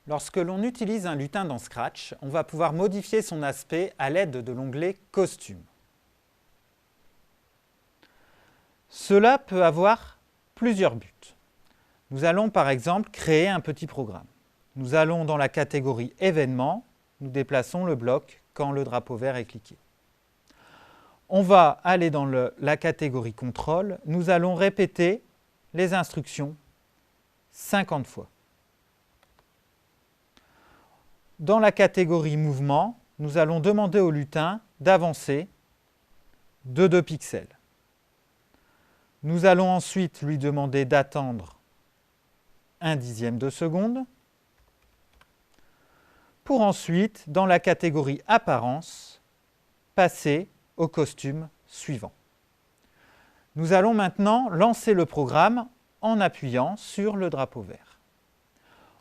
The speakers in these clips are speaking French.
Lorsque l'on utilise un lutin dans Scratch, on va pouvoir modifier son aspect à l'aide de l'onglet « Costume ». Cela peut avoir plusieurs buts. Nous allons par exemple créer un petit programme. Nous allons dans la catégorie « Événements », nous déplaçons le bloc quand le drapeau vert est cliqué. On va aller dans la catégorie « Contrôle », nous allons répéter les instructions 50 fois. Dans la catégorie mouvement, nous allons demander au lutin d'avancer de 2 pixels. Nous allons ensuite lui demander d'attendre 1/10 de seconde pour ensuite, dans la catégorie apparence, passer au costume suivant. Nous allons maintenant lancer le programme en appuyant sur le drapeau vert.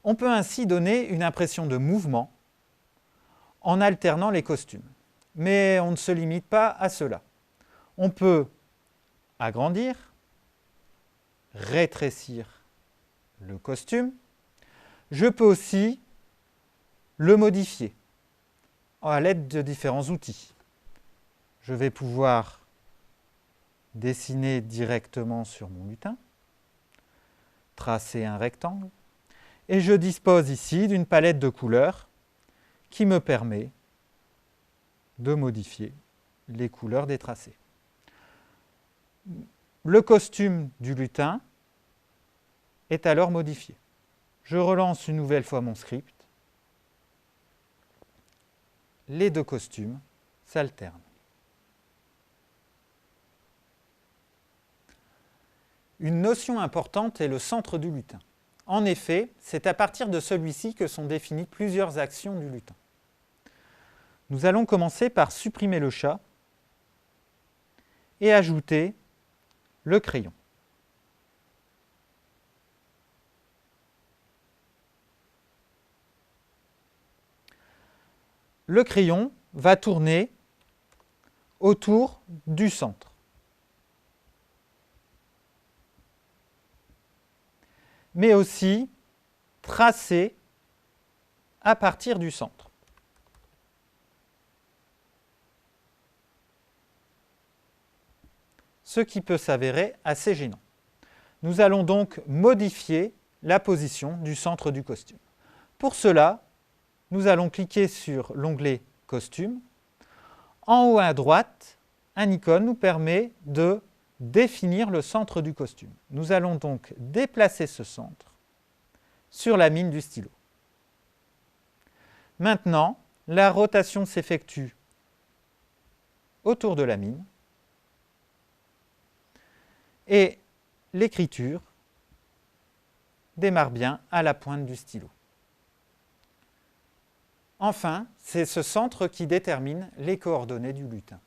On peut ainsi donner une impression de mouvement en alternant les costumes. Mais on ne se limite pas à cela. On peut agrandir, rétrécir le costume. Je peux aussi le modifier à l'aide de différents outils. Je vais pouvoir dessiner directement sur mon lutin, tracer un rectangle, et je dispose ici d'une palette de couleurs qui me permet de modifier les couleurs des tracés. Le costume du lutin est alors modifié. Je relance une nouvelle fois mon script. Les 2 costumes s'alternent. Une notion importante est le centre du lutin. En effet, c'est à partir de celui-ci que sont définies plusieurs actions du lutin. Nous allons commencer par supprimer le chat et ajouter le crayon. Le crayon va tourner autour du centre. Mais aussi tracer à partir du centre. Ce qui peut s'avérer assez gênant. Nous allons donc modifier la position du centre du costume. Pour cela, nous allons cliquer sur l'onglet « Costume ». En haut à droite, un icône nous permet de définir le centre du costume. Nous allons donc déplacer ce centre sur la mine du stylo. Maintenant, la rotation s'effectue autour de la mine et l'écriture démarre bien à la pointe du stylo. Enfin, c'est ce centre qui détermine les coordonnées du lutin.